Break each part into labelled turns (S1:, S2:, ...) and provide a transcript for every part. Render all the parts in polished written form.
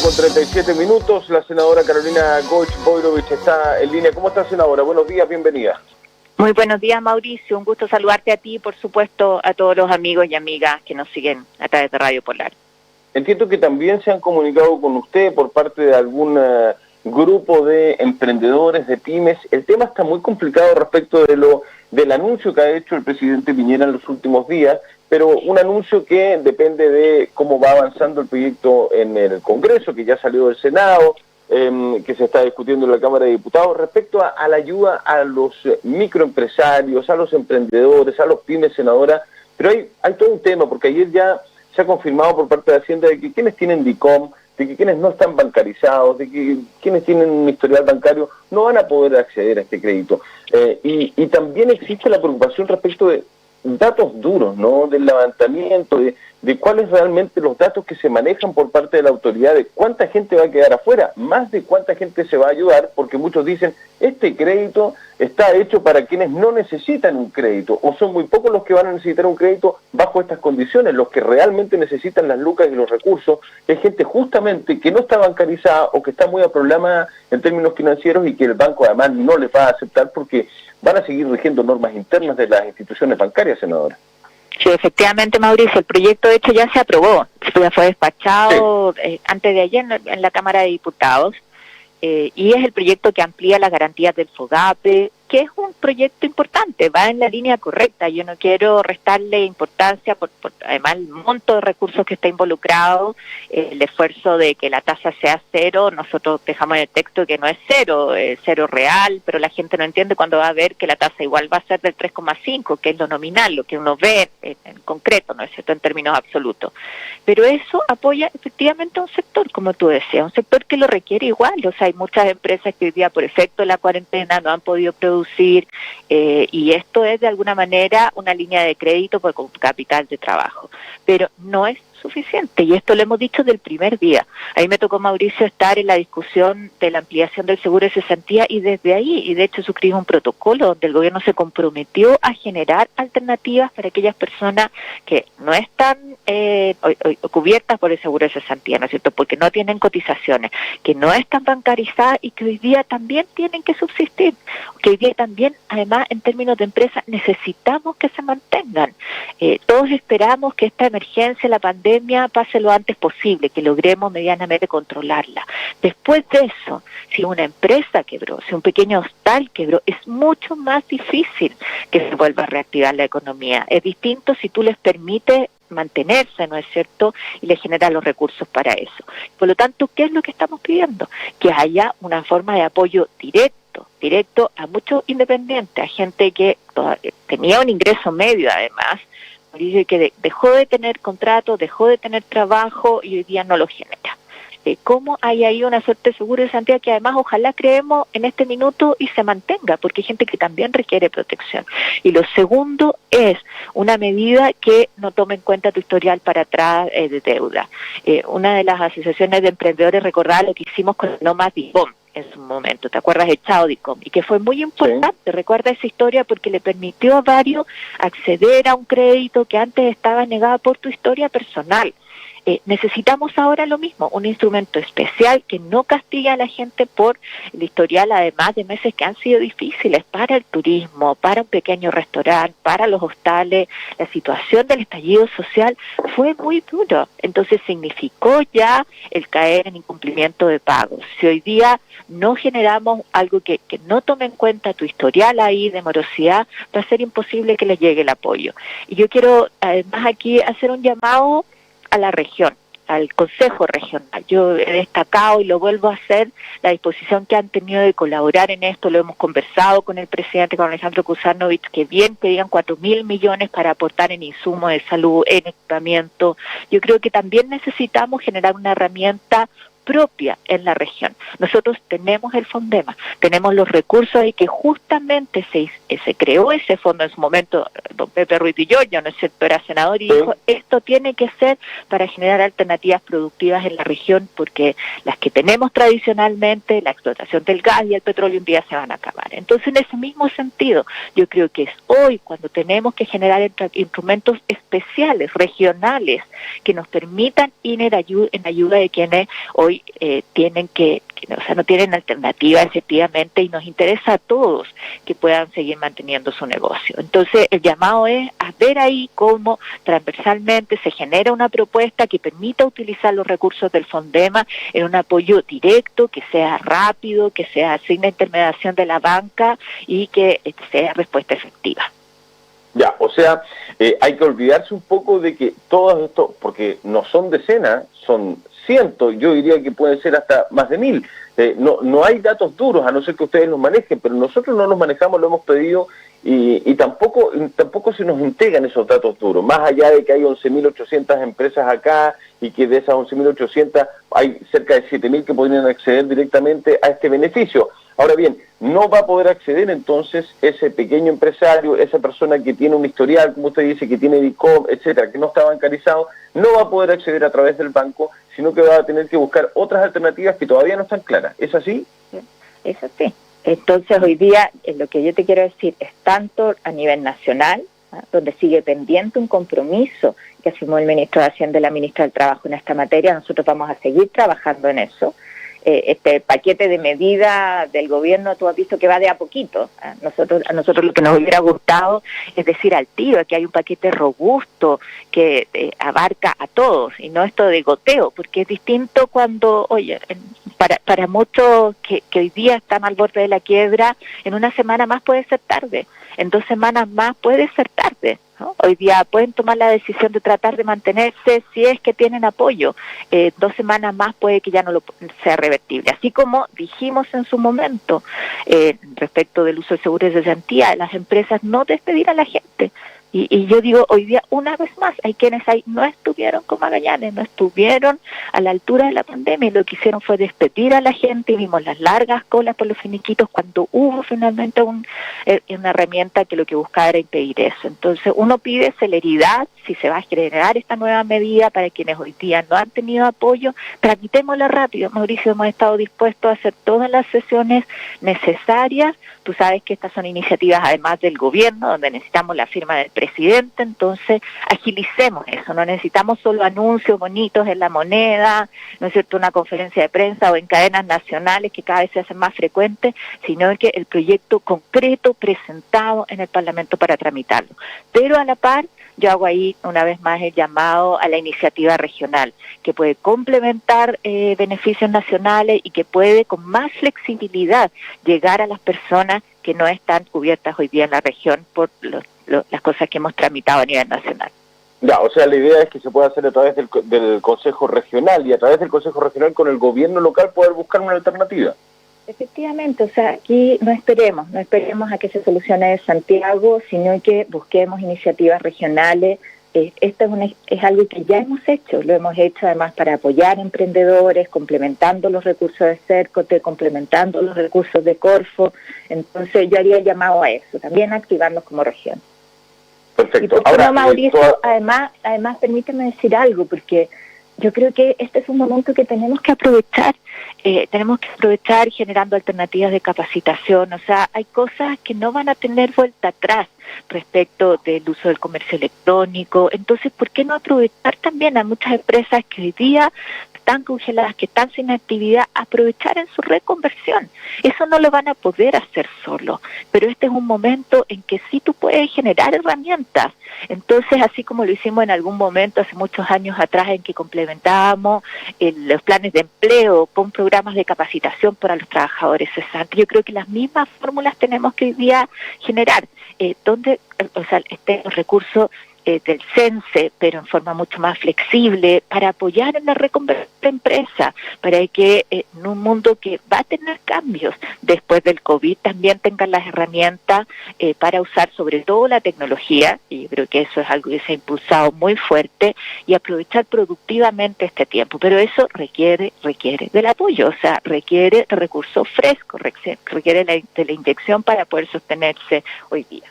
S1: 8:37. La senadora Carolina Goich-Boyrovich está en línea. ¿Cómo está, senadora? Buenos días, bienvenida.
S2: Muy buenos días, Mauricio. Un gusto saludarte a ti y, por supuesto, a todos los amigos y amigas que nos siguen a través de Radio Polar. Entiendo que también se han comunicado con usted por parte de algún grupo de emprendedores, de pymes. El tema está muy complicado respecto del anuncio que ha hecho el presidente Piñera en los últimos días, pero un anuncio que depende de cómo va avanzando el proyecto en el Congreso, que ya salió del Senado, que se está discutiendo en la Cámara de Diputados, respecto a la ayuda a los microempresarios, a los emprendedores, a los pymes, senadora. Pero hay todo un tema, porque ayer ya se ha confirmado por parte de Hacienda de que quienes tienen DICOM, de que quienes no están bancarizados, de que quienes tienen un historial bancario no van a poder acceder a este crédito. Y también existe la preocupación respecto de datos duros, ¿no? Del levantamiento, de cuáles realmente los datos que se manejan por parte de la autoridad, de cuánta gente va a quedar afuera, más de cuánta gente se va a ayudar, porque muchos dicen, este crédito está hecho para quienes no necesitan un crédito, o son muy pocos los que van a necesitar un crédito bajo estas condiciones. Los que realmente necesitan las lucas y los recursos es gente justamente que no está bancarizada o que está muy aproblemada en términos financieros y que el banco además no les va a aceptar porque van a seguir rigiendo normas internas de las instituciones bancarias, senadora. Sí, efectivamente, Mauricio, el proyecto de hecho ya se aprobó, ya fue despachado antes de ayer en la Cámara de Diputados, y es el proyecto que amplía las garantías del FOGAPE, que es un proyecto importante, va en la línea correcta. Yo no quiero restarle importancia por además el monto de recursos que está involucrado, el esfuerzo de que la tasa sea cero. Nosotros dejamos en el texto que no es cero, es cero real, pero la gente no entiende cuando va a ver que la tasa igual va a ser del 3,5, que es lo nominal, lo que uno ve en concreto, ¿no es cierto?, en términos absolutos. Pero eso apoya efectivamente a un sector, como tú decías, un sector que lo requiere igual. O sea, hay muchas empresas que hoy día por efecto de la cuarentena no han podido producir, y esto es de alguna manera una línea de crédito por capital de trabajo, pero no es suficiente, y esto lo hemos dicho del primer día. A mí me tocó, Mauricio, estar en la discusión de la ampliación del seguro de cesantía, y desde ahí, y de hecho suscribimos un protocolo donde el gobierno se comprometió a generar alternativas para aquellas personas que no están cubiertas por el seguro de cesantía, ¿no es cierto?, porque no tienen cotizaciones, que no están bancarizadas y que hoy día también tienen que subsistir, que hoy día también, además, en términos de empresas, necesitamos que se mantengan. Todos esperamos que esta emergencia, la pandemia, pase lo antes posible, que logremos medianamente controlarla. Después de eso, si una empresa quebró, si un pequeño hostal quebró, es mucho más difícil que se vuelva a reactivar la economía. Es distinto si tú les permites mantenerse, ¿no es cierto?, y le genera los recursos para eso. Por lo tanto, ¿qué es lo que estamos pidiendo? Que haya una forma de apoyo directo a muchos independientes, a gente que tenía un ingreso medio además, y que dejó de tener contrato, dejó de tener trabajo y hoy día no lo genera. ¿Cómo hay ahí una suerte de seguro de cesantía que además ojalá creemos en este minuto y se mantenga? Porque hay gente que también requiere protección. Y lo segundo es una medida que no tome en cuenta tu historial para atrás de deuda. Una de las asociaciones de emprendedores recordaba lo que hicimos con el No Más DICOM en su momento, ¿te acuerdas de Chao DICOM? Y que fue muy importante, sí. Recuerda esa historia porque le permitió a varios acceder a un crédito que antes estaba negado por tu historia personal. Necesitamos ahora lo mismo, un instrumento especial que no castigue a la gente por el historial, además de meses que han sido difíciles para el turismo, para un pequeño restaurante, para los hostales. La situación del estallido social fue muy duro, entonces significó ya el caer en incumplimiento de pagos. Si hoy día no generamos algo que no tome en cuenta tu historial ahí de morosidad, va a ser imposible que les llegue el apoyo. Y yo quiero además aquí hacer un llamado a la región, al Consejo Regional. Yo he destacado y lo vuelvo a hacer la disposición que han tenido de colaborar en esto. Lo hemos conversado con el presidente, con Alejandro Kuzanovich, que bien pedían 4.000 millones para aportar en insumos de salud, en equipamiento. Yo creo que también necesitamos generar una herramienta propia en la región. Nosotros tenemos el Fondema, tenemos los recursos y que justamente se creó ese fondo en su momento. Don Pepe Ruiz Villoño, ¿no es cierto?, era senador y dijo, esto tiene que ser para generar alternativas productivas en la región, porque las que tenemos tradicionalmente, la explotación del gas y el petróleo, un día se van a acabar. Entonces, en ese mismo sentido, yo creo que es hoy cuando tenemos que generar instrumentos especiales, regionales, que nos permitan ir en ayuda de quienes hoy hoy no tienen alternativa efectivamente, y nos interesa a todos que puedan seguir manteniendo su negocio. Entonces el llamado es a ver ahí cómo transversalmente se genera una propuesta que permita utilizar los recursos del Fondema en un apoyo directo, que sea rápido, que sea sin la intermediación de la banca y que sea respuesta efectiva.
S1: Ya, o sea, hay que olvidarse un poco de que todo esto, porque no son decenas, son cientos, yo diría que pueden ser hasta más de 1000. No hay datos duros, a no ser que ustedes los manejen, pero nosotros no los manejamos, lo hemos pedido y tampoco se nos entregan esos datos duros, más allá de que hay 11.800 empresas acá y que de esas 11.800 hay cerca de 7.000 que podrían acceder directamente a este beneficio. Ahora bien, no va a poder acceder entonces ese pequeño empresario, esa persona que tiene un historial, como usted dice, que tiene DICOM, etcétera, que no está bancarizado, no va a poder acceder a través del banco, sino que va a tener que buscar otras alternativas que todavía no están claras. ¿Es así?
S2: Es así. Entonces hoy día lo que yo te quiero decir es tanto a nivel nacional, donde sigue pendiente un compromiso que asumió el ministro de Hacienda y la ministra del Trabajo en esta materia. Nosotros vamos a seguir trabajando en eso. Este paquete de medidas del gobierno, tú has visto que va de a poquito. A nosotros lo que nos hubiera gustado es decir al tiro que hay un paquete robusto que abarca a todos y no esto de goteo, porque es distinto cuando, oye, para muchos que hoy día están al borde de la quiebra, en una semana más puede ser tarde, en 2 semanas más puede ser tarde, ¿no? Hoy día pueden tomar la decisión de tratar de mantenerse si es que tienen apoyo. 2 semanas más puede que ya no sea revertible. Así como dijimos en su momento respecto del uso de seguros de cesantía, las empresas no despedir a la gente. Y yo digo, hoy día, una vez más, hay quienes ahí no estuvieron con Magallanes, no estuvieron a la altura de la pandemia, y lo que hicieron fue despedir a la gente, y vimos las largas colas por los finiquitos cuando hubo finalmente una herramienta que lo que buscaba era impedir eso. Entonces, uno pide celeridad, si se va a generar esta nueva medida para quienes hoy día no han tenido apoyo, tramitémosla rápido. Mauricio, hemos estado dispuestos a hacer todas las sesiones necesarias. Tú sabes que estas son iniciativas además del gobierno, donde necesitamos la firma del presidente, entonces agilicemos eso, no necesitamos solo anuncios bonitos en La Moneda, no es cierto, una conferencia de prensa o en cadenas nacionales que cada vez se hacen más frecuentes, sino que el proyecto concreto presentado en el Parlamento para tramitarlo. Pero a la par, yo hago ahí una vez más el llamado a la iniciativa regional, que puede complementar beneficios nacionales y que puede con más flexibilidad llegar a las personas que no están cubiertas hoy día en la región por las cosas que hemos tramitado a nivel nacional.
S1: Ya, o sea, la idea es que se pueda hacer a través del Consejo Regional y a través del Consejo Regional con el gobierno local poder buscar una alternativa.
S2: Efectivamente, o sea, aquí no esperemos a que se solucione de Santiago, sino que busquemos iniciativas regionales. Esto es algo que ya hemos hecho, lo hemos hecho además para apoyar emprendedores, complementando los recursos de CERCOTE, complementando los recursos de Corfo. Entonces yo haría llamado a eso, también a activarnos como región.
S1: Perfecto.
S2: Y por ahora, Mauricio, además permíteme decir algo, porque yo creo que este es un momento que tenemos que aprovechar generando alternativas de capacitación. O sea, hay cosas que no van a tener vuelta atrás respecto del uso del comercio electrónico. Entonces, ¿por qué no aprovechar también a muchas empresas que hoy día están congeladas, que están sin actividad, aprovechar en su reconversión? Eso no lo van a poder hacer solo, pero este es un momento en que sí tú puedes generar herramientas. Entonces, así como lo hicimos en algún momento hace muchos años atrás, en que complementábamos los planes de empleo con programas de capacitación para los trabajadores cesantes, yo creo que las mismas fórmulas tenemos que hoy día generar, donde estén los recursos del CENSE, pero en forma mucho más flexible, para apoyar en la reconversión de empresa, para que en un mundo que va a tener cambios después del COVID, también tengan las herramientas para usar sobre todo la tecnología, y yo creo que eso es algo que se ha impulsado muy fuerte, y aprovechar productivamente este tiempo. Pero eso requiere del apoyo, o sea, requiere de recursos frescos, requiere de la inyección para poder sostenerse hoy día.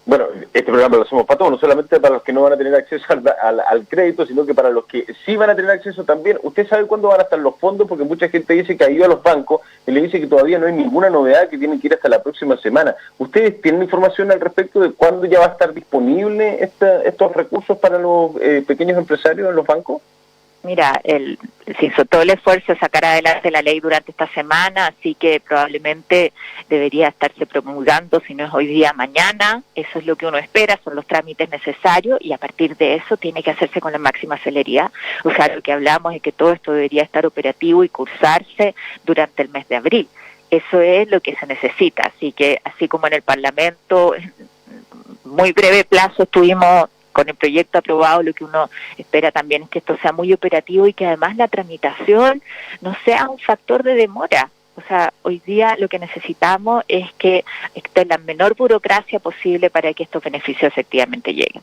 S1: Bueno, este programa lo hacemos para todos, no solamente para los que no van a tener acceso al crédito, sino que para los que sí van a tener acceso también. ¿Usted sabe cuándo van a estar los fondos? Porque mucha gente dice que ha ido a los bancos y le dice que todavía no hay ninguna novedad, que tienen que ir hasta la próxima semana. ¿Ustedes tienen información al respecto de cuándo ya va a estar disponible estos recursos para los pequeños empresarios en los bancos?
S2: Mira, se hizo todo el esfuerzo de sacar adelante la ley durante esta semana, así que probablemente debería estarse promulgando, si no es hoy día, mañana. Eso es lo que uno espera, son los trámites necesarios y a partir de eso tiene que hacerse con la máxima celeridad. O sea, lo que hablamos es que todo esto debería estar operativo y cursarse durante el mes de abril. Eso es lo que se necesita, así que así como en el Parlamento, en muy breve plazo estuvimos con el proyecto aprobado, lo que uno espera también es que esto sea muy operativo y que además la tramitación no sea un factor de demora. O sea, hoy día lo que necesitamos es que esté la menor burocracia posible para que estos beneficios efectivamente lleguen.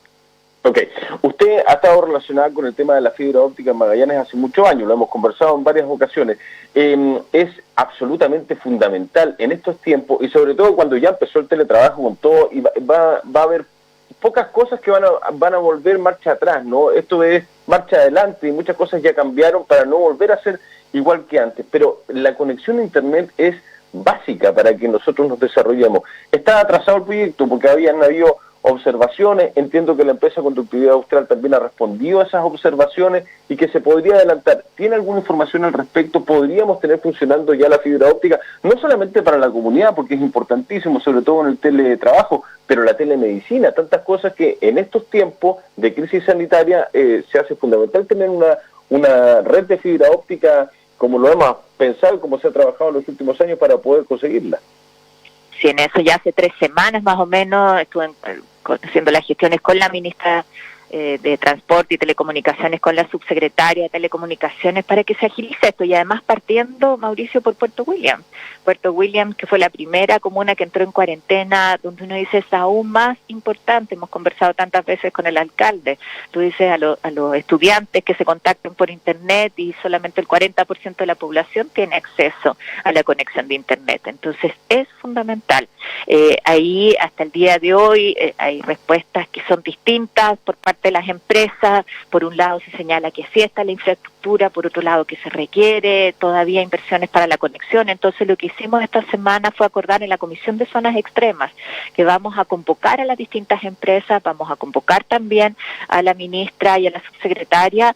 S1: Ok, usted ha estado relacionada con el tema de la fibra óptica en Magallanes hace muchos años, lo hemos conversado en varias ocasiones. Es absolutamente fundamental en estos tiempos y sobre todo cuando ya empezó el teletrabajo con todo y va a haber pocas cosas que van a volver marcha atrás, ¿no? Esto es marcha adelante y muchas cosas ya cambiaron para no volver a ser igual que antes, pero la conexión a Internet es básica para que nosotros nos desarrollemos. Está atrasado el proyecto porque habían habido observaciones, entiendo que la empresa Conductividad Austral también ha respondido a esas observaciones y que se podría adelantar. ¿Tiene alguna información al respecto? ¿Podríamos tener funcionando ya la fibra óptica? No solamente para la comunidad, porque es importantísimo, sobre todo en el teletrabajo, pero la telemedicina, tantas cosas que en estos tiempos de crisis sanitaria se hace fundamental tener una red de fibra óptica como lo hemos pensado y como se ha trabajado en los últimos años para poder conseguirla.
S2: Sí, en eso ya hace 3 semanas más o menos estuve haciendo las gestiones con la ministra de Transporte y Telecomunicaciones, con la subsecretaria de Telecomunicaciones, para que se agilice esto, y además partiendo, Mauricio, por Puerto William. Puerto William, que fue la primera comuna que entró en cuarentena, donde uno dice es aún más importante, hemos conversado tantas veces con el alcalde, tú dices a los estudiantes que se contacten por internet y solamente el 40% de la población tiene acceso a la conexión de internet, entonces es fundamental. Ahí hasta el día de hoy hay respuestas que son distintas por parte de las empresas. Por un lado se señala que sí está la infraestructura, por otro lado que se requiere todavía inversiones para la conexión. Entonces lo que hicimos esta semana fue acordar en la Comisión de Zonas Extremas que vamos a convocar a las distintas empresas, vamos a convocar también a la ministra y a la subsecretaria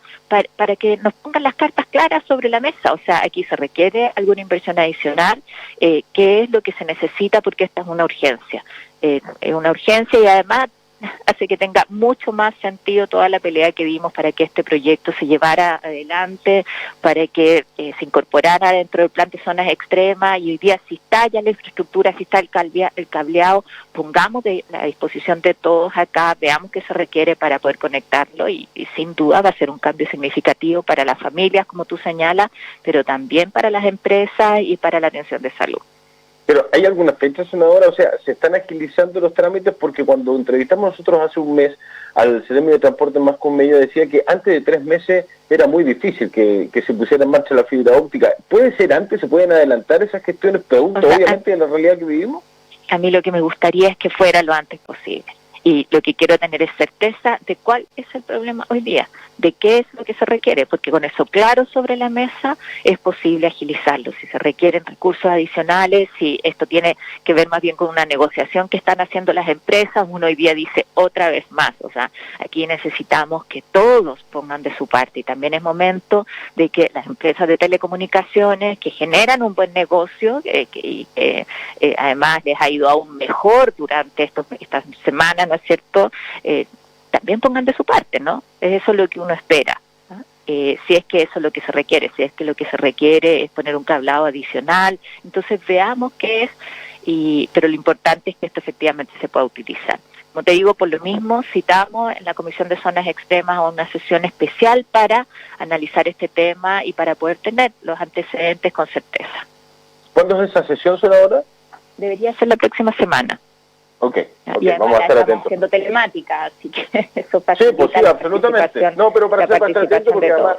S2: para que nos pongan las cartas claras sobre la mesa. O sea, aquí se requiere alguna inversión adicional, qué es lo que se necesita, porque esta es una urgencia. Es una urgencia y además hace que tenga mucho más sentido toda la pelea que dimos para que este proyecto se llevara adelante, para que se incorporara dentro del plan de zonas extremas, y hoy día si está ya la infraestructura, si está el cableado, pongamos a disposición de todos acá, veamos qué se requiere para poder conectarlo y sin duda va a ser un cambio significativo para las familias, como tú señalas, pero también para las empresas y para la atención de salud.
S1: Pero ¿hay alguna fecha, senadora? O sea, ¿se están agilizando los trámites? Porque cuando entrevistamos nosotros hace un mes al Seremi de Transporte en Mascomedio decía que antes de 3 meses era muy difícil que se pusiera en marcha la fibra óptica. ¿Puede ser antes? ¿Se pueden adelantar esas gestiones? Pregunto, obviamente, de la realidad que vivimos.
S2: A mí lo que me gustaría es que fuera lo antes posible. Y lo que quiero tener es certeza de cuál es el problema hoy día, de qué es lo que se requiere, porque con eso claro sobre la mesa es posible agilizarlo. Si se requieren recursos adicionales, si esto tiene que ver más bien con una negociación que están haciendo las empresas, uno hoy día dice otra vez más. O sea, aquí necesitamos que todos pongan de su parte y también es momento de que las empresas de telecomunicaciones que generan un buen negocio, además les ha ido aún mejor durante estas semanas, ¿no es cierto?, también pongan de su parte, ¿no? Eso es lo que uno espera, ¿no? Si es que eso es lo que se requiere, si es que lo que se requiere es poner un cableado adicional, entonces veamos qué es, pero lo importante es que esto efectivamente se pueda utilizar. Como te digo, por lo mismo citamos en la Comisión de Zonas Extremas una sesión especial para analizar este tema y para poder tener los antecedentes con certeza.
S1: ¿Cuándo es esa sesión, senadora?
S2: Debería ser la próxima semana.
S1: Okay,
S2: vamos a estar atentos. Haciendo telemática, así que eso
S1: facilita. Sí, pues sí, absolutamente. No, pero para estar atentos, porque además,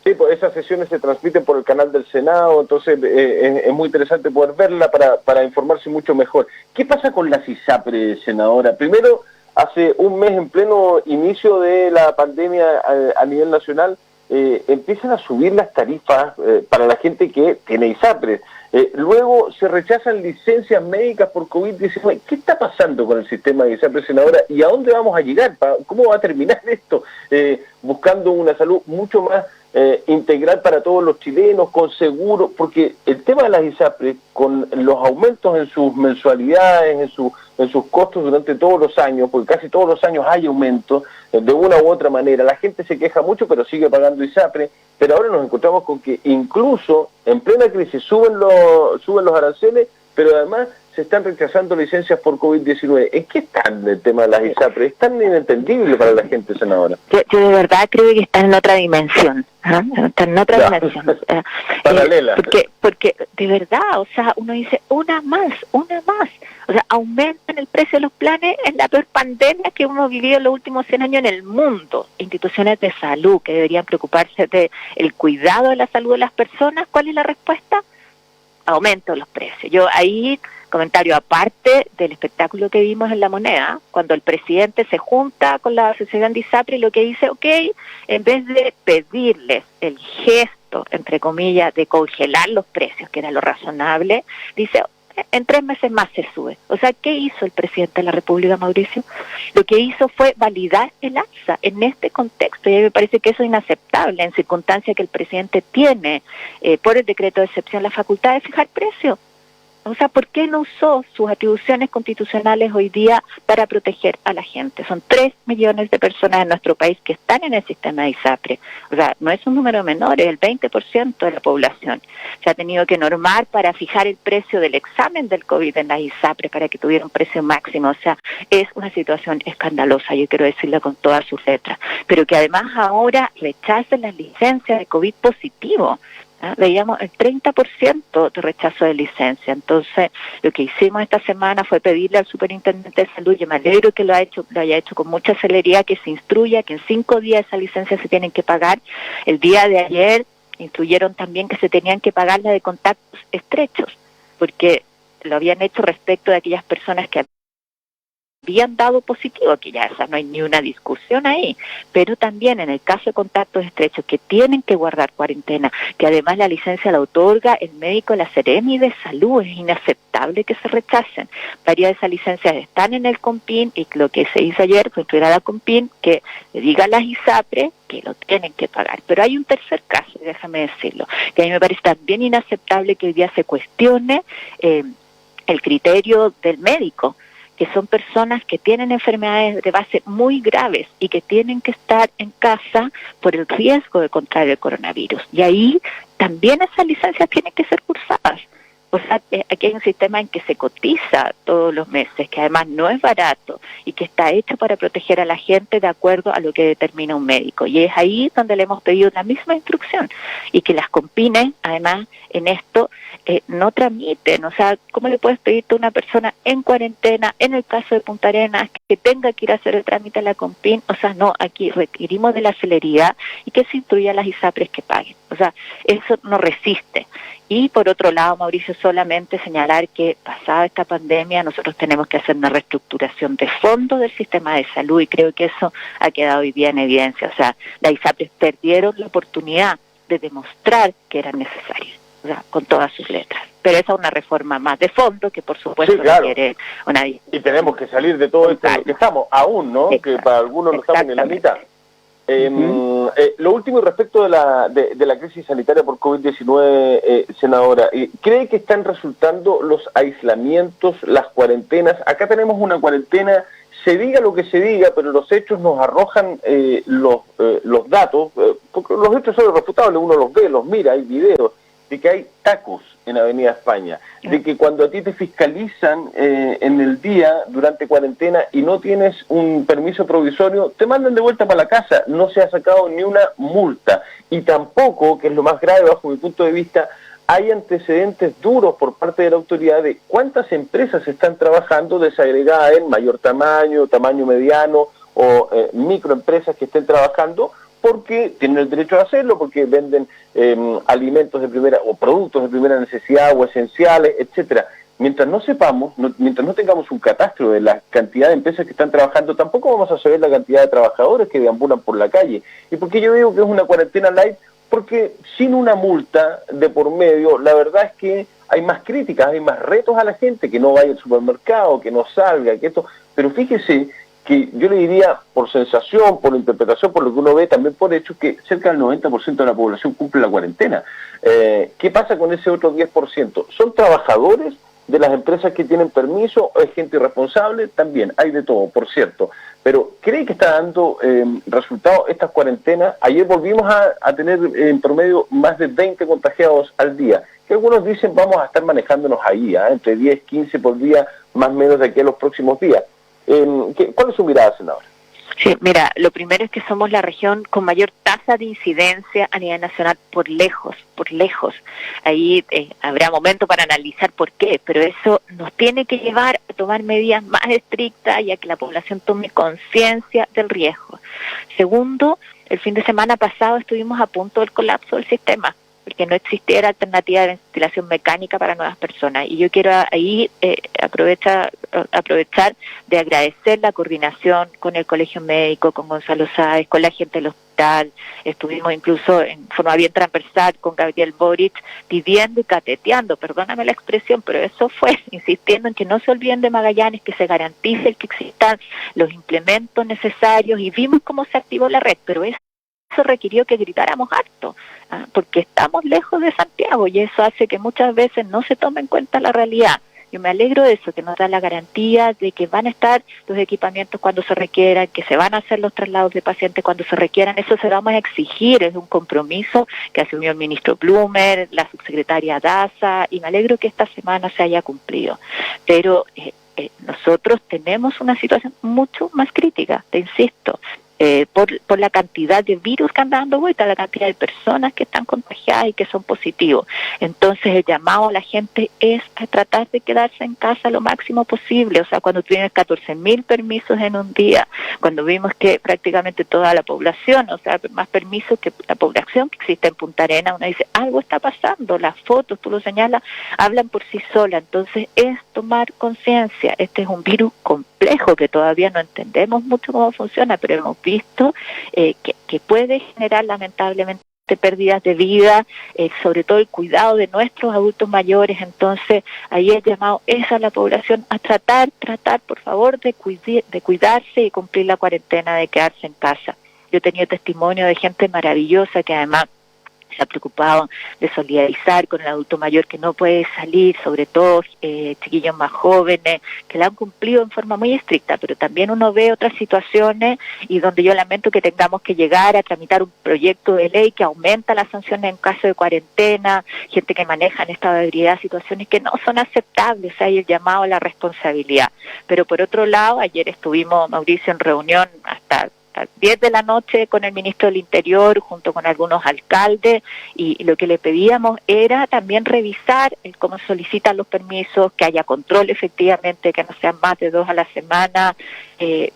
S1: sí, pues esas sesiones se transmiten por el canal del Senado, entonces es muy interesante poder verla para informarse mucho mejor. ¿Qué pasa con la CISAPRE, senadora? Primero, hace un mes, en pleno inicio de la pandemia a nivel nacional, empiezan a subir las tarifas para la gente que tiene ISAPRE. Luego se rechazan licencias médicas por COVID-19. ¿Qué está pasando con el sistema de ISAPRE, senadora? ¿Y a dónde vamos a llegar? ¿Cómo va a terminar esto? Buscando una salud mucho más integral para todos los chilenos, con seguro, porque el tema de las ISAPRES, con los aumentos en sus mensualidades, en sus costos durante todos los años, porque casi todos los años hay aumentos, de una u otra manera, la gente se queja mucho, pero sigue pagando ISAPRES, pero ahora nos encontramos con que incluso en plena crisis suben los aranceles, pero además se están rechazando licencias por COVID-19. ¿En qué están el tema de las ISAPRES? Es tan inentendible para la gente, senadora.
S2: Yo de verdad creo que está en otra dimensión. Está en otra dimensión.
S1: Paralela.
S2: Porque de verdad, o sea, uno dice, una más. O sea, aumentan el precio de los planes en la peor pandemia que hemos vivido en los últimos 100 años en el mundo. Instituciones de salud que deberían preocuparse del cuidado de la salud de las personas. ¿Cuál es la respuesta? Aumento de los precios. Yo ahí, comentario aparte del espectáculo que vimos en La Moneda, cuando el presidente se junta con la asociación de ISAPRE y lo que dice, en vez de pedirles el gesto, entre comillas, de congelar los precios, que era lo razonable, dice, en 3 meses más se sube. O sea, ¿qué hizo el presidente de la República, Mauricio? Lo que hizo fue validar el alza en este contexto, y a mí me parece que eso es inaceptable en circunstancias que el presidente tiene, por el decreto de excepción, la facultad de fijar precios. O sea, ¿por qué no usó sus atribuciones constitucionales hoy día para proteger a la gente? Son 3 millones de personas en nuestro país que están en el sistema de ISAPRE. O sea, no es un número menor, es el 20% de la población. Se ha tenido que normar para fijar el precio del examen del COVID en las ISAPRE para que tuviera un precio máximo. O sea, es una situación escandalosa, yo quiero decirlo con todas sus letras. Pero que además ahora rechacen las licencias de COVID positivo. Veíamos el 30% de rechazo de licencia. Entonces, lo que hicimos esta semana fue pedirle al superintendente de salud, y me alegro que lo haya hecho con mucha celeridad, que se instruya que en 5 días esas licencias se tienen que pagar. El día de ayer instruyeron también que se tenían que pagar la de contactos estrechos, porque lo habían hecho respecto de aquellas personas que habían dado positivo, que ya esa no hay ni una discusión ahí, pero también en el caso de contactos estrechos que tienen que guardar cuarentena, que además la licencia la otorga el médico de la Seremi de Salud, es inaceptable que se rechacen. Varias de esas licencias están en el CONPIN, y lo que se hizo ayer fue instruir a la CONPIN que le diga a las ISAPRE que lo tienen que pagar. Pero hay un tercer caso, déjame decirlo, que a mí me parece también inaceptable que hoy día se cuestione el criterio del médico, que son personas que tienen enfermedades de base muy graves y que tienen que estar en casa por el riesgo de contraer el coronavirus. Y ahí también esas licencias tienen que ser cursadas. O sea, aquí hay un sistema en que se cotiza todos los meses, que además no es barato y que está hecho para proteger a la gente de acuerdo a lo que determina un médico. Y es ahí donde le hemos pedido la misma instrucción, y que las CONPINES, además, en esto no tramiten. O sea, ¿cómo le puedes pedirte a una persona en cuarentena, en el caso de Punta Arenas, que tenga que ir a hacer el trámite a la CONPIN? O sea, no, aquí requerimos de la celeridad y que se instruya a las ISAPRES que paguen. O sea, eso no resiste. Y por otro lado, Mauricio, solamente señalar que pasada esta pandemia nosotros tenemos que hacer una reestructuración de fondo del sistema de salud, y creo que eso ha quedado hoy día en evidencia. O sea, las ISAPRES perdieron la oportunidad de demostrar que eran necesarias, o sea, con todas sus letras. Pero esa es una reforma más de fondo que por supuesto
S1: sí, claro,
S2: requiere una...
S1: Y tenemos que salir de todo esto en lo que estamos, aún, ¿no? Exacto. Que para algunos no estamos en la mitad. Lo último respecto de la crisis sanitaria por COVID-19, senadora, ¿cree que están resultando los aislamientos, las cuarentenas? Acá tenemos una cuarentena, se diga lo que se diga, pero los hechos nos arrojan los datos, porque los hechos son irrefutables, uno los ve, los mira, hay videos, de que hay tacos en Avenida España, de que cuando a ti te fiscalizan en el día durante cuarentena y no tienes un permiso provisorio, te mandan de vuelta para la casa, no se ha sacado ni una multa, y tampoco, que es lo más grave bajo mi punto de vista, hay antecedentes duros por parte de la autoridad de cuántas empresas están trabajando desagregadas en mayor tamaño, tamaño mediano o microempresas que estén trabajando, porque tienen el derecho a hacerlo, porque venden alimentos de primera o productos de primera necesidad o esenciales, etcétera. Mientras no sepamos, mientras no tengamos un catastro de la cantidad de empresas que están trabajando, tampoco vamos a saber la cantidad de trabajadores que deambulan por la calle. ¿Y por qué yo digo que es una cuarentena light? Porque sin una multa de por medio, la verdad es que hay más críticas, hay más retos a la gente, que no vaya al supermercado, que no salga, que esto... Pero fíjese que yo le diría por sensación, por interpretación, por lo que uno ve, también por hecho, que cerca del 90% de la población cumple la cuarentena. ¿Qué pasa con ese otro 10%? ¿Son trabajadores de las empresas que tienen permiso o es gente irresponsable? También hay de todo, por cierto. Pero ¿cree que está dando resultados estas cuarentenas? Ayer volvimos a tener en promedio más de 20 contagiados al día, que algunos dicen vamos a estar manejándonos ahí, entre 10, 15 por día, más o menos de aquí a los próximos días. ¿Cuál es su mirada, senadora?
S2: Sí, mira, lo primero es que somos la región con mayor tasa de incidencia a nivel nacional por lejos, por lejos. Ahí habrá momento para analizar por qué, pero eso nos tiene que llevar a tomar medidas más estrictas y a que la población tome conciencia del riesgo. Segundo, el fin de semana pasado estuvimos a punto del colapso del sistema, porque no existiera alternativa de ventilación mecánica para nuevas personas. Y yo quiero ahí aprovechar de agradecer la coordinación con el Colegio Médico, con Gonzalo Sáez, con la gente del hospital. Estuvimos incluso en forma bien transversal con Gabriel Boric, pidiendo y cateteando, perdóname la expresión, pero eso fue, insistiendo en que no se olviden de Magallanes, que se garantice que existan los implementos necesarios, y vimos cómo se activó la red, pero eso requirió que gritáramos harto, porque estamos lejos de Santiago y eso hace que muchas veces no se tome en cuenta la realidad. Yo me alegro de eso, que nos da la garantía de que van a estar los equipamientos cuando se requieran, que se van a hacer los traslados de pacientes cuando se requieran. Eso se lo vamos a exigir, es un compromiso que asumió el ministro Blumer, la subsecretaria Daza, y me alegro que esta semana se haya cumplido. Pero nosotros tenemos una situación mucho más crítica, te insisto. Por la cantidad de virus que andan dando vuelta, la cantidad de personas que están contagiadas y que son positivos. Entonces el llamado a la gente es a tratar de quedarse en casa lo máximo posible. O sea, cuando tienes 14.000 permisos en un día, cuando vimos que prácticamente toda la población, o sea, más permisos que la población que existe en Punta Arenas, uno dice, algo está pasando, las fotos, tú lo señalas, hablan por sí solas. Entonces es tomar conciencia. Este es un virus complejo que todavía no entendemos mucho cómo funciona, pero hemos visto que puede generar lamentablemente pérdidas de vida, sobre todo el cuidado de nuestros adultos mayores. Entonces ahí el llamado es a la población a tratar por favor de cuidarse y cumplir la cuarentena, de quedarse en casa. Yo he tenido testimonio de gente maravillosa que además se ha preocupado de solidarizar con el adulto mayor que no puede salir, sobre todo chiquillos más jóvenes, que la han cumplido en forma muy estricta, pero también uno ve otras situaciones y donde yo lamento que tengamos que llegar a tramitar un proyecto de ley que aumenta las sanciones en caso de cuarentena, gente que maneja en estado de ebriedad, situaciones que no son aceptables, o sea, hay el llamado a la responsabilidad. Pero por otro lado, ayer estuvimos, Mauricio, en reunión hasta 10 de la noche con el ministro del Interior, junto con algunos alcaldes, y lo que le pedíamos era también revisar cómo solicitan los permisos, que haya control efectivamente, que no sean más de 2 a la semana,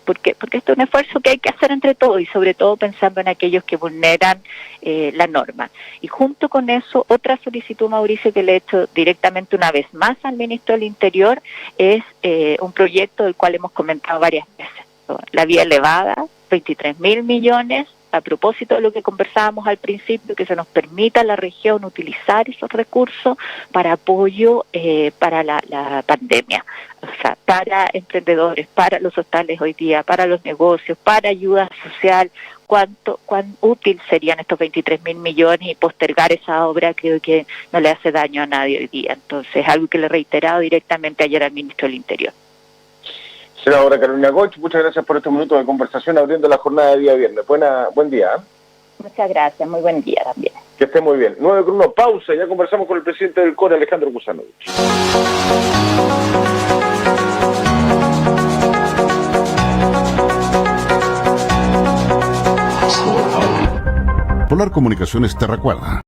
S2: porque esto es un esfuerzo que hay que hacer entre todos, y sobre todo pensando en aquellos que vulneran la norma. Y junto con eso, otra solicitud, Mauricio, que le he hecho directamente una vez más al ministro del Interior, es un proyecto del cual hemos comentado varias veces. La vía elevada, 23.000 millones, a propósito de lo que conversábamos al principio, que se nos permita a la región utilizar esos recursos para apoyo para la pandemia, o sea, para emprendedores, para los hostales hoy día, para los negocios, para ayuda social. Cuán útil serían estos 23.000 millones, y postergar esa obra creo que no le hace daño a nadie hoy día. Entonces, algo que le he reiterado directamente ayer al ministro del Interior.
S1: Senadora Carolina Goich, muchas gracias por estos minutos de conversación abriendo la jornada de día viernes. Buen día.
S2: Muchas gracias, muy buen día también.
S1: Que esté muy bien. 9:01, pausa, ya conversamos con el presidente del CORE, Alejandro Kusanovich.
S3: Polar Comunicaciones te recuerda: